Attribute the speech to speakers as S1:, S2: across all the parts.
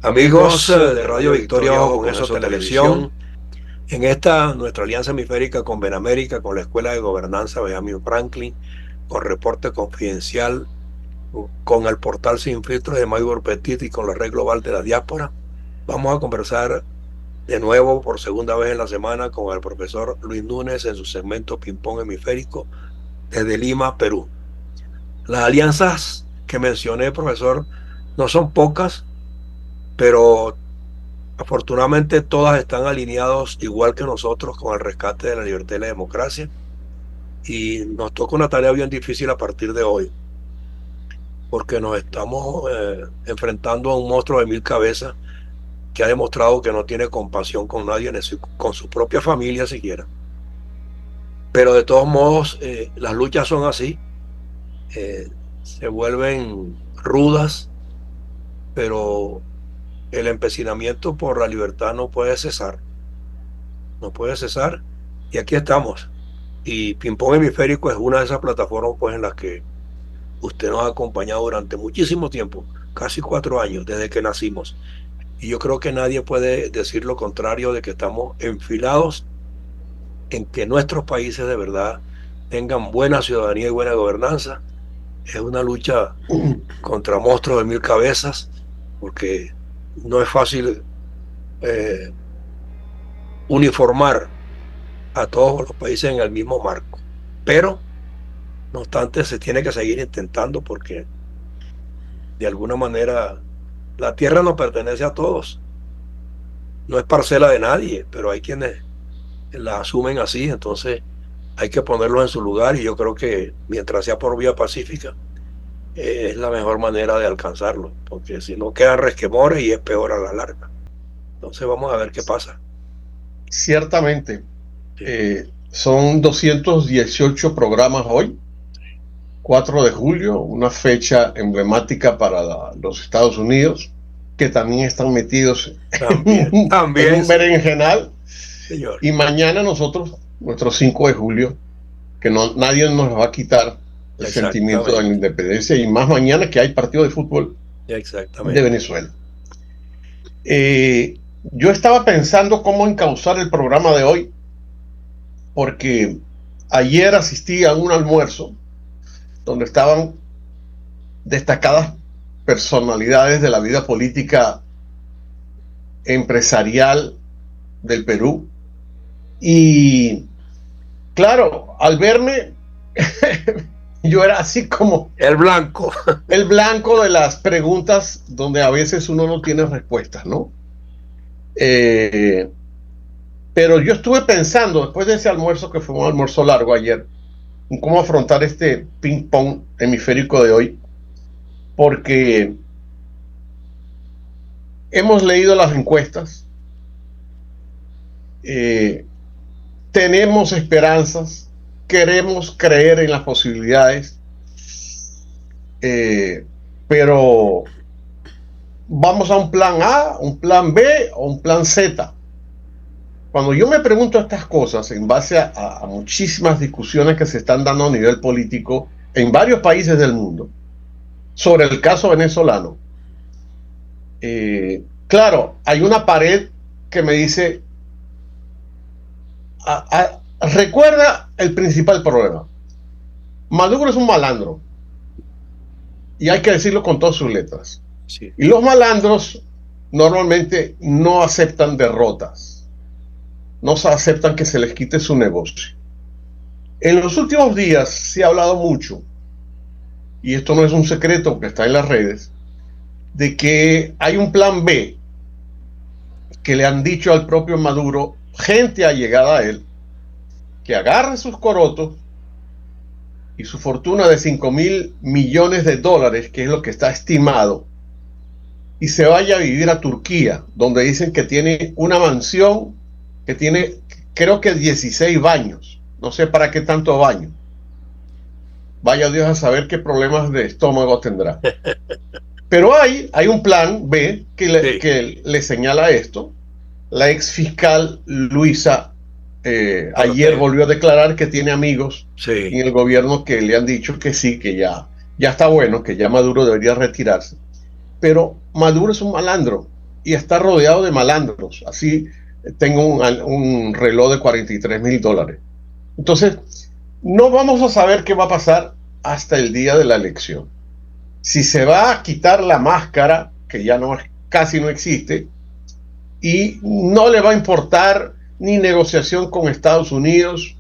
S1: Amigos de Radio Victoria Ojo con eso Televisión, en esta nuestra alianza hemisférica con Benamérica, con la Escuela de Gobernanza Benjamin Franklin, con Reporte Confidencial, con el portal Sin Filtros de Maybor Petit y con la Red Global de la Diáspora, vamos a conversar de nuevo por segunda vez en la semana con el profesor Luis Núñez en su segmento Ping Pong Hemisférico desde Lima, Perú. Las alianzas que mencioné, profesor, no son pocas, pero afortunadamente todas están alineados igual que nosotros con el rescate de la libertad y la democracia y nos toca una tarea bien difícil a partir de hoy porque nos estamos enfrentando a un monstruo de mil cabezas que ha demostrado que no tiene compasión con nadie, con su propia familia siquiera. Pero de todos modos, las luchas son así, se vuelven rudas, pero el empecinamiento por la libertad no puede cesar, no puede cesar y aquí estamos. Y Ping Pong Hemisférico es una de esas plataformas pues, en las que usted nos ha acompañado durante muchísimo tiempo, casi 4 años desde que nacimos. Y yo creo que nadie puede decir lo contrario de que estamos enfilados en que nuestros países de verdad tengan buena ciudadanía y buena gobernanza. Es una lucha contra monstruos de mil cabezas, porque no es fácil eh, uniformar a todos los países en el mismo marco. Pero no obstante, se tiene que seguir intentando porque de alguna manera la tierra nos pertenece a todos. No es parcela de nadie, pero hay quienes la asumen así, entonces hay que ponerlos en su lugar y yo creo que mientras sea por vía pacífica, es la mejor manera de alcanzarlo, porque si no quedan resquemores y es peor a la larga. Entonces vamos a ver qué pasa.
S2: Ciertamente,
S1: Sí,
S2: son 218 programas hoy, 4 de julio, una fecha emblemática para los Estados Unidos, que también están metidos
S1: también,
S2: en
S1: también,
S2: un
S1: sí,
S2: berenjenal.
S1: señor.
S2: Y mañana nosotros, nuestro 5 de julio, que no, nadie nos va a quitar el sentimiento de la
S1: Exactamente,
S2: independencia, y más mañana que hay partido de fútbol de
S1: exactamente.
S2: Venezuela. Yo estaba pensando cómo encauzar el programa de hoy, porque ayer asistí a un almuerzo donde estaban destacadas personalidades de la vida política empresarial del Perú. Y claro, al verme, yo era así como
S1: El blanco.
S2: el blanco de las preguntas donde a veces uno no tiene respuestas, ¿no? Eh, pero yo estuve pensando, después de ese almuerzo, que fue un almuerzo largo ayer, en cómo afrontar este ping-pong hemisférico de hoy, porque hemos leído las encuestas, eh, tenemos esperanzas, queremos creer en las posibilidades, eh, pero vamos a un plan A, un plan B o un plan Z. Cuando yo me pregunto estas cosas en base a muchísimas discusiones que se están dando a nivel político en varios países del mundo sobre el caso venezolano, claro, hay una pared que me dice, recuerda el principal problema. Maduro es un malandro y hay que decirlo con todas sus letras.
S1: Sí,
S2: Y los malandros normalmente no aceptan derrotas, no aceptan que se les quite su negocio. En los últimos días se ha hablado mucho, y esto no es un secreto que está en las redes, de que hay un plan B que le han dicho al propio Maduro, gente allegada a él, que agarre sus corotos y su fortuna de 5.000 millones de dólares, que es lo que está estimado, y se vaya a vivir a Turquía, donde dicen que tiene una mansión que tiene, creo que 16 baños. No sé para qué tanto baño. Vaya Dios a saber qué problemas de estómago tendrá. Pero hay un plan B
S1: sí,
S2: que le señala esto. La ex fiscal Luisa ayer
S1: Ortega.
S2: volvió a declarar que tiene amigos en
S1: Sí,
S2: el gobierno que le han dicho que sí, que ya está bueno, que ya Maduro debería retirarse. Pero Maduro es un malandro y está rodeado de malandros. Así tengo un reloj de $43,000. Entonces, no vamos a saber qué va a pasar hasta el día de la elección. Si se va a quitar la máscara, que ya no, casi no existe, y no le va a importar ni negociación con Estados Unidos,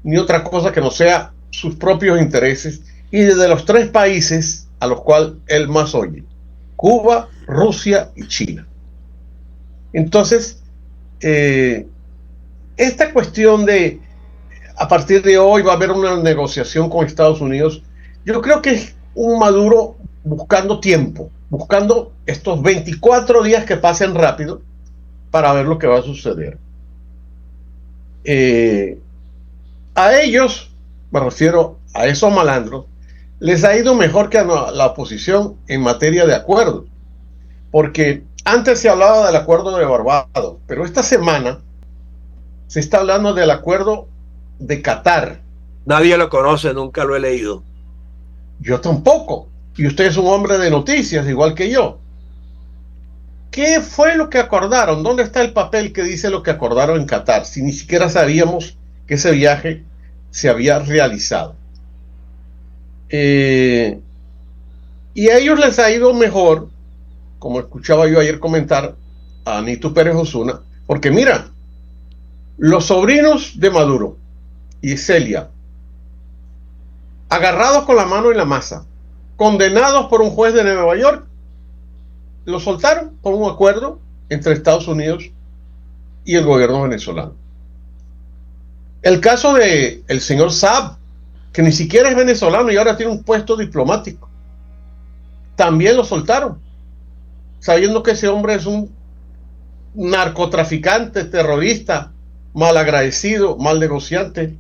S2: ni otra cosa que no sea sus propios intereses, y de los tres países a los cuales él más oye: Cuba, Rusia y China. Entonces, esta cuestión de a partir de hoy va a haber una negociación con Estados Unidos, yo creo que es un Maduro buscando tiempo, buscando estos 24 días que pasen rápido para ver lo que va a suceder. A ellos, me refiero a esos malandros, les ha ido mejor que a la oposición en materia de acuerdo, porque antes se hablaba del acuerdo de Barbados, pero esta semana se está hablando del acuerdo de Qatar.
S1: Nadie lo conoce, nunca lo he leído.
S2: Yo tampoco. Y usted es un hombre de noticias, igual que yo. ¿Qué fue lo que acordaron? ¿Dónde está el papel que dice lo que acordaron en Qatar? Si ni siquiera sabíamos que ese viaje se había realizado. Y a ellos les ha ido mejor, como escuchaba yo ayer comentar a Anito Pérez Osuna, porque mira, los sobrinos de Maduro y Celia, agarrados con la mano en la masa, condenados por un juez de Nueva York, lo soltaron por un acuerdo entre Estados Unidos y el gobierno venezolano. El caso de el señor Saab, que ni siquiera es venezolano y ahora tiene un puesto diplomático, también lo soltaron, sabiendo que ese hombre es un narcotraficante, terrorista, malagradecido, mal negociante,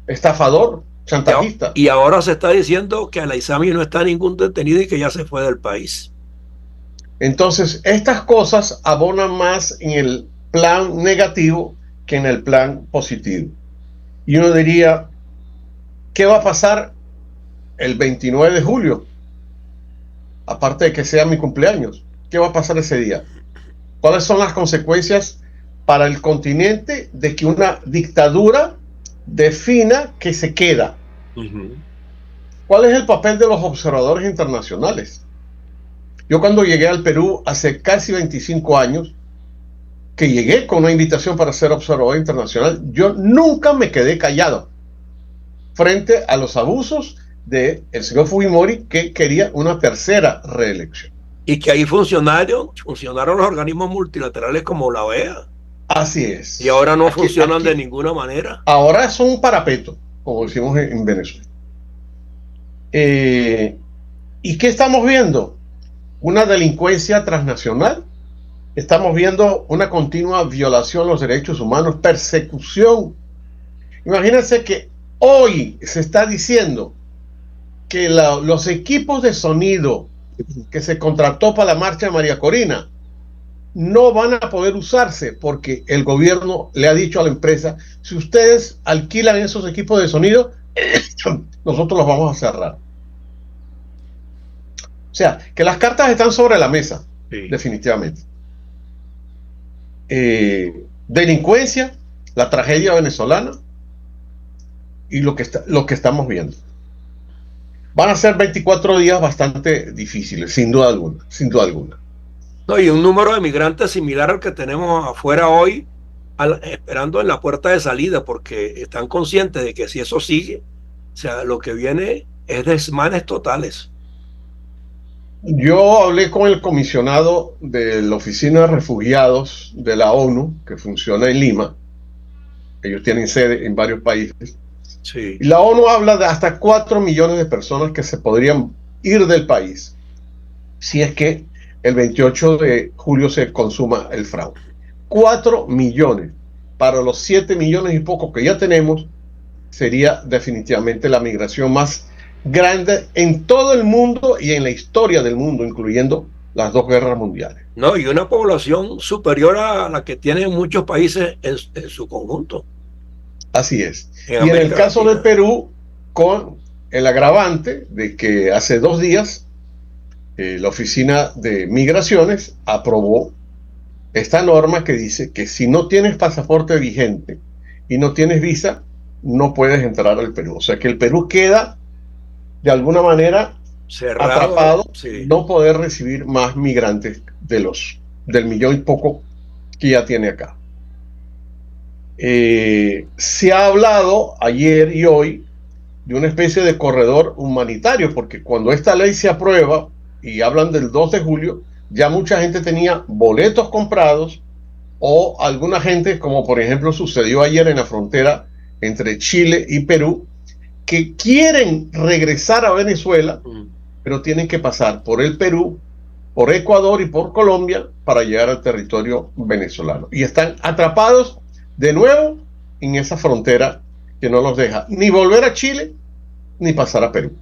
S2: estafador, chantajista.
S1: Y ahora se está diciendo que Al-Aizami no está ningún detenido y que ya se fue del país.
S2: Entonces, estas cosas abonan más en el plan negativo que en el plan positivo. Y uno diría, ¿qué va a pasar el 29 de julio? Aparte de que sea mi cumpleaños, ¿qué va a pasar ese día? ¿Cuáles son las consecuencias para el continente de que una dictadura defina que se queda? ¿Cuál es el papel de los observadores internacionales? Yo cuando llegué al Perú hace casi 25 años, que llegué con una invitación para ser observador internacional, yo nunca me quedé callado frente a los abusos del señor Fujimori, que quería una tercera reelección.
S1: Y que ahí funcionaron los organismos multilaterales como la OEA.
S2: Así es.
S1: Y ahora no funcionan de ninguna manera.
S2: Ahora son un parapeto, como decimos en Venezuela. ¿Y qué estamos viendo? Una delincuencia transnacional. Estamos viendo una continua violación de los derechos humanos, persecución. Imagínense que hoy se está diciendo que los equipos de sonido que se contrató para la marcha de María Corina no van a poder usarse porque el gobierno le ha dicho a la empresa: si ustedes alquilan esos equipos de sonido, nosotros los vamos a cerrar. O sea, que las cartas están sobre la mesa, sí, definitivamente. Delincuencia, la tragedia venezolana y lo que estamos viendo. Van a ser 24 días bastante difíciles, sin duda alguna, sin duda alguna.
S1: No, y un número de migrantes similar al que tenemos afuera hoy, esperando en la puerta de salida, porque están conscientes de que si eso sigue, o sea, lo que viene es desmanes totales.
S2: Yo hablé con el comisionado de la Oficina de Refugiados de la ONU, que funciona en Lima. Ellos tienen sede en varios países.
S1: Sí.
S2: Y la ONU habla de hasta 4 millones de personas que se podrían ir del país si es que el 28 de julio se consuma el fraude. 4 millones. Para los 7 millones y poco que ya tenemos, sería definitivamente la migración más grande en todo el mundo y en la historia del mundo, incluyendo las 2 guerras mundiales.
S1: No, y una población superior a la que tienen muchos países en su conjunto.
S2: Así es. Y en el caso de Perú, con el agravante de que hace 2 días la Oficina de Migraciones aprobó esta norma que dice que si no tienes pasaporte vigente y no tienes visa, no puedes entrar al Perú. O sea que el Perú queda de alguna manera
S1: Cerrado,
S2: atrapado,
S1: sí.
S2: no poder recibir más migrantes del millón y poco que ya tiene acá. Se ha hablado ayer y hoy de una especie de corredor humanitario, porque cuando esta ley se aprueba y hablan del 2 de julio, ya mucha gente tenía boletos comprados o alguna gente, como por ejemplo sucedió ayer en la frontera entre Chile y Perú, que quieren regresar a Venezuela, pero tienen que pasar por el Perú, por Ecuador y por Colombia para llegar al territorio venezolano. Y están atrapados de nuevo en esa frontera que no los deja ni volver a Chile ni pasar a Perú.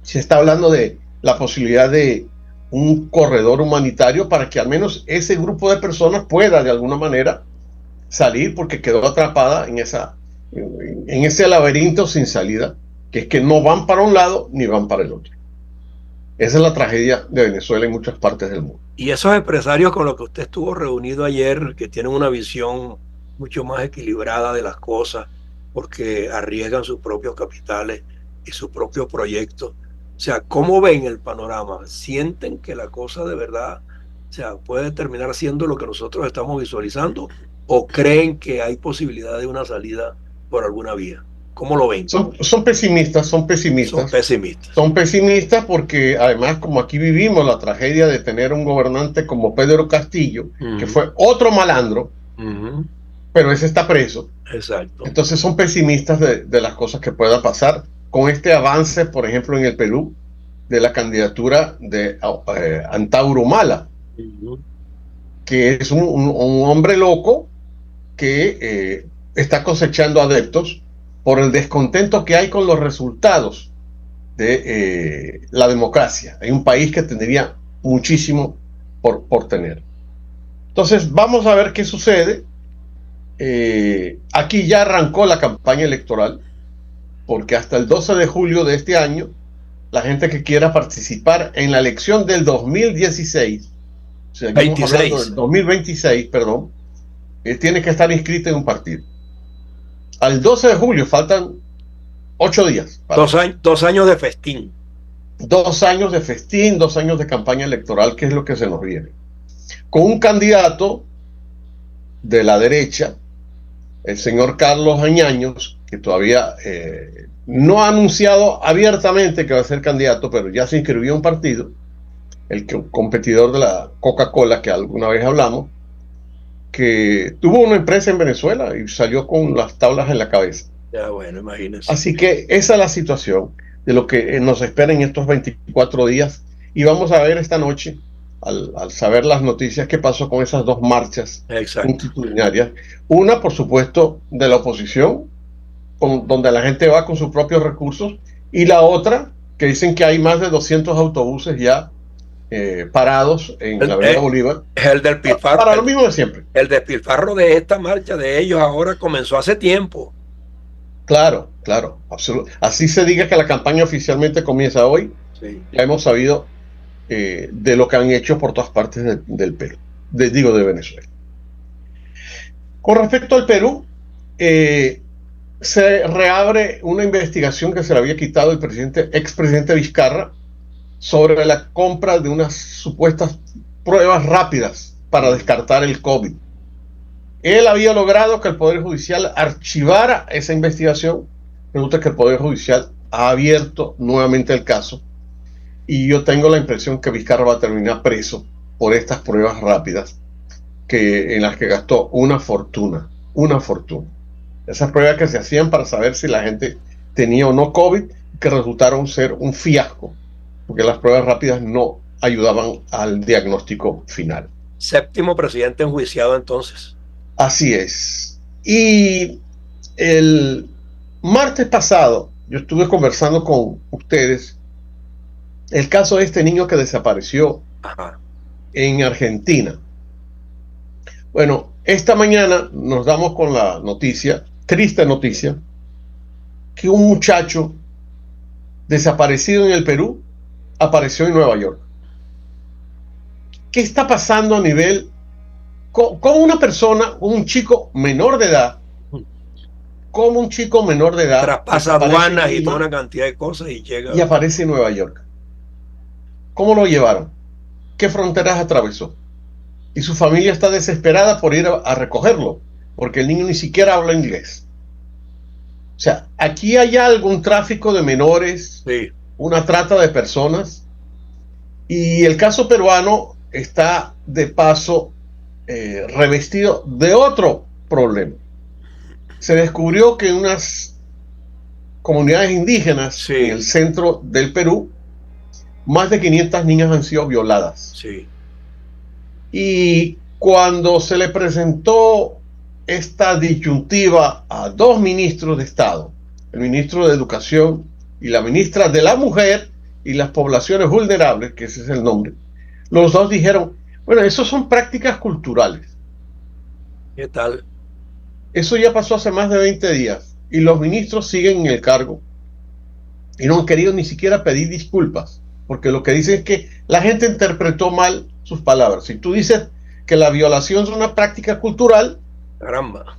S2: Se está hablando de la posibilidad de un corredor humanitario para que al menos ese grupo de personas pueda de alguna manera salir porque quedó atrapada en ese laberinto sin salida, que es que no van para un lado ni van para el otro. Esa es la tragedia de Venezuela en muchas partes del mundo.
S1: Y esos empresarios con los que usted estuvo reunido ayer, que tienen una visión mucho más equilibrada de las cosas, porque arriesgan sus propios capitales y sus propios proyectos. O sea, ¿cómo ven el panorama? ¿Sienten que la cosa de verdad, o sea, puede terminar siendo lo que nosotros estamos visualizando? ¿O creen que hay posibilidad de una salida por alguna vía? ¿Cómo lo ven?
S2: Son pesimistas, son
S1: Son
S2: pesimistas.
S1: pesimistas.
S2: Son pesimistas porque además como aquí vivimos la tragedia de tener un gobernante como Pedro Castillo, que fue otro malandro, pero ese está preso.
S1: Exacto.
S2: Entonces son pesimistas de las cosas que puedan pasar con este avance, por ejemplo, en el Perú, de la candidatura de Antauro Humala, que es un hombre loco que está cosechando adeptos por el descontento que hay con los resultados de la democracia. Hay un país que tendría muchísimo por tener. Entonces, vamos a ver qué sucede. Aquí ya arrancó la campaña electoral, porque hasta el 12 de julio de este año, la gente que quiera participar en la elección del 2016, seguimos hablando del 2026, perdón, tiene que estar inscrito en un partido. Al 12 de julio faltan 8 días.
S1: 2 años de festín.
S2: 2 años de festín, 2 años de campaña electoral, que es lo que se nos viene. Con un candidato de la derecha, el señor Carlos Añaños, que todavía no ha anunciado abiertamente que va a ser candidato, pero ya se inscribió en un partido, el competidor de la Coca-Cola, que alguna vez hablamos, que tuvo una empresa en Venezuela y salió con las tablas en la cabeza.
S1: Ya, bueno, imagínense.
S2: Así que esa es la situación de lo que nos espera en estos 24 días. Y vamos a ver esta noche, al saber las noticias, qué pasó con esas 2 marchas multitudinarias. Una, por supuesto, de la oposición, donde la gente va con sus propios recursos, y la otra, que dicen que hay más de 200 autobuses ya parados en la Avenida Bolívar.
S1: El despilfarro.
S2: Para lo mismo de siempre.
S1: El despilfarro de esta marcha de ellos ahora comenzó hace tiempo.
S2: Claro, claro, absolutamente. Así se diga que la campaña oficialmente comienza hoy. Sí. Ya hemos sabido de lo que han hecho por todas partes del Perú, de Venezuela. Con respecto al Perú, se reabre una investigación que se le había quitado el expresidente Vizcarra sobre la compra de unas supuestas pruebas rápidas para descartar el COVID. Él había logrado que el Poder Judicial archivara esa investigación. Resulta que el Poder Judicial ha abierto nuevamente el caso y yo tengo la impresión que Vizcarra va a terminar preso por estas pruebas rápidas en las que gastó una fortuna. Esas pruebas que se hacían para saber si la gente tenía o no COVID, que resultaron ser un fiasco, porque las pruebas rápidas no ayudaban al diagnóstico final.
S1: 7º presidente enjuiciado entonces.
S2: Así es. Y el martes pasado yo estuve conversando con ustedes el caso de este niño que desapareció en Argentina. Bueno, esta mañana nos damos con la noticia, triste noticia, que un muchacho desaparecido en el Perú apareció en Nueva York. ¿Qué está pasando a nivel ¿Cómo una persona, un chico menor de edad, como un chico menor de edad
S1: traspasa
S2: desaparece en
S1: aduanas y toda
S2: Lima
S1: una cantidad de cosas y llega?
S2: y aparece en Nueva York? ¿Cómo lo llevaron? ¿Qué fronteras atravesó? Y su familia está desesperada por ir a recogerlo, porque el niño ni siquiera habla inglés. O sea, aquí hay algún tráfico de menores,
S1: Sí,
S2: una trata de personas, y el caso peruano está de paso revestido de otro problema. Se descubrió que en unas comunidades indígenas en
S1: sí,
S2: el centro del Perú, más de 500 niñas han sido violadas.
S1: sí,
S2: Y cuando se le presentó esta disyuntiva a dos ministros de Estado, el ministro de Educación y la ministra de la Mujer y las poblaciones vulnerables, que ese es el nombre, los dos dijeron, bueno, eso son prácticas culturales.
S1: ¿qué tal?
S2: Eso ya pasó hace más de 20 días y los ministros siguen en el cargo y no han querido ni siquiera pedir disculpas, porque lo que dicen es que la gente interpretó mal sus palabras. Si tú dices que la violación es una práctica cultural,
S1: Caramba,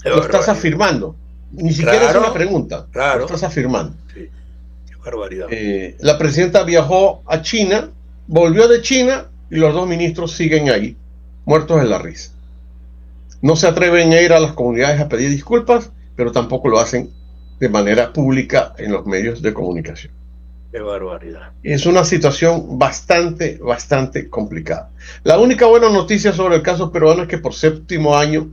S1: qué
S2: lo estás
S1: barbaridad.
S2: afirmando. Ni siquiera es una
S1: Claro,
S2: pregunta, lo
S1: claro,
S2: estás afirmando.
S1: sí, qué barbaridad.
S2: La presidenta viajó a China, volvió de China y los dos ministros siguen ahí, muertos en la risa. No se atreven a ir a las comunidades a pedir disculpas, pero tampoco lo hacen de manera pública en los medios de comunicación.
S1: Qué barbaridad.
S2: Es una situación bastante, bastante complicada. La única buena noticia sobre el caso peruano es que por séptimo año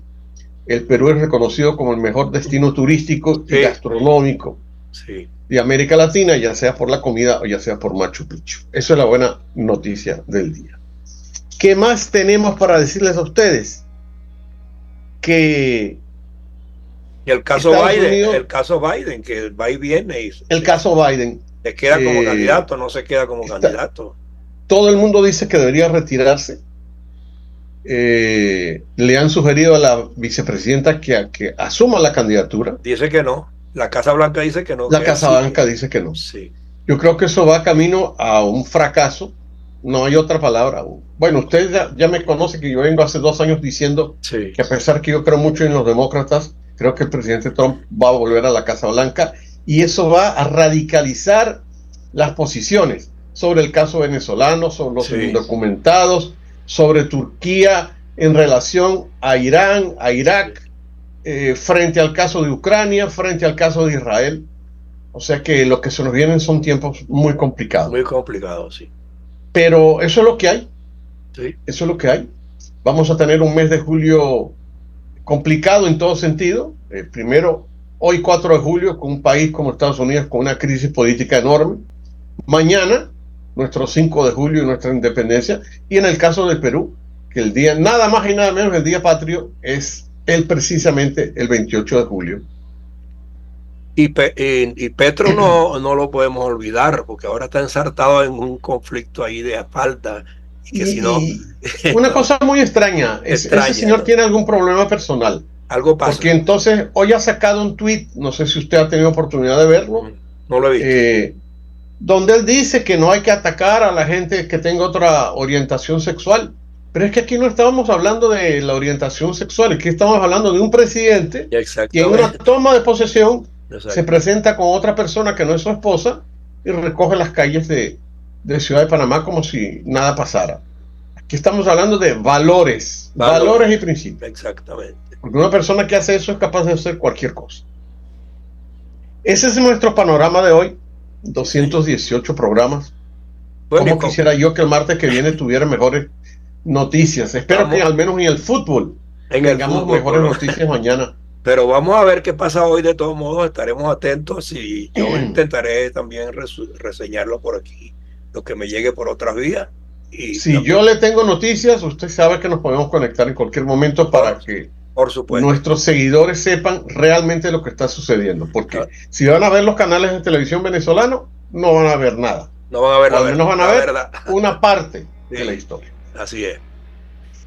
S2: el Perú es reconocido como el mejor destino turístico y
S1: Sí,
S2: gastronómico
S1: sí.
S2: de América Latina, ya sea por la comida o ya sea por Machu Picchu. Eso es la buena noticia del día. ¿Qué más tenemos para decirles a ustedes? Que
S1: Y
S2: Estados Unidos,
S1: el caso Biden, que va y viene y
S2: el caso Biden,
S1: se queda como
S2: eh,
S1: candidato, no se queda como
S2: está,
S1: candidato.
S2: todo el mundo dice que debería retirarse. Le han sugerido a la vicepresidenta que asuma la candidatura.
S1: Dice que no. La Casa Blanca dice que no,
S2: La
S1: que él
S2: Casa
S1: sigue.
S2: Blanca dice que no.
S1: Sí,
S2: Yo creo que eso va camino a un fracaso. No hay otra palabra. Bueno, usted ya me conoce que yo vengo hace 2 años diciendo
S1: sí,
S2: que a pesar que yo creo mucho en los demócratas, creo que el presidente Trump va a volver a la Casa Blanca y eso va a radicalizar las posiciones sobre el caso venezolano, sobre los
S1: sí,
S2: indocumentados, sobre Turquía en relación a Irán, a Irak, frente al caso de Ucrania, frente al caso de Israel. O sea que lo que se nos vienen son tiempos muy complicados.
S1: muy complicado, sí.
S2: Pero eso es lo que hay,
S1: Sí,
S2: eso es lo que hay. Vamos a tener un mes de julio complicado en todo sentido. Primero, hoy 4 de julio, con un país como Estados Unidos con una crisis política enorme. Mañana, nuestro 5 de julio y nuestra independencia. Y en el caso del Perú, que el día, nada más y nada menos, el día patrio es precisamente el 28 de julio.
S1: y Petro no lo podemos olvidar, porque ahora está ensartado en un conflicto ahí de falta, y que si no,
S2: Y una cosa muy extraña, ese
S1: extraña,
S2: señor
S1: ¿no?
S2: tiene algún problema personal.
S1: Algo
S2: Porque
S1: pasa.
S2: entonces hoy ha sacado un tuit, no sé si usted ha tenido oportunidad de verlo,
S1: No lo he visto.
S2: donde él dice que no hay que atacar a la gente que tenga otra orientación sexual. Pero es que aquí no estábamos hablando de la orientación sexual, aquí estamos hablando de un presidente que en una
S1: Exactamente.
S2: toma de posesión se
S1: Exacto.
S2: presenta con otra persona que no es su esposa y recoge las calles de Ciudad de Panamá como si nada pasara. Aquí estamos hablando de valores, valores y principios.
S1: Exactamente.
S2: Porque una persona que hace eso es capaz de hacer cualquier cosa. Ese es nuestro panorama de hoy. 218 programas.
S1: Bueno,
S2: Como quisiera yo que el martes que viene tuviera mejores noticias. Espero que al menos en el fútbol tengamos mejores noticias mañana.
S1: Pero vamos a ver qué pasa hoy. De todos modos, estaremos atentos y yo intentaré también reseñarlo por aquí, lo que me llegue por otras vías. Y
S2: si
S1: también,
S2: yo le tengo noticias, usted sabe que nos podemos conectar en cualquier momento para que
S1: por supuesto,
S2: nuestros seguidores sepan realmente lo que está sucediendo. Porque si van a ver los canales de televisión venezolanos, no van a ver nada.
S1: no van a ver
S2: o al menos van a ver una parte
S1: sí,
S2: de la historia.
S1: Así es.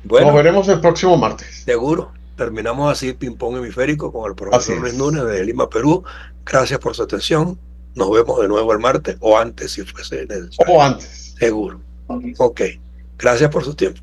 S1: Bueno,
S2: nos veremos el próximo martes.
S1: Seguro. Terminamos así ping-pong hemisférico con el profesor Luis Núñez de Lima, Perú. Gracias por su atención. Nos vemos de nuevo el martes o antes si fuese necesario.
S2: O antes.
S1: Seguro. Ok. Gracias por su tiempo.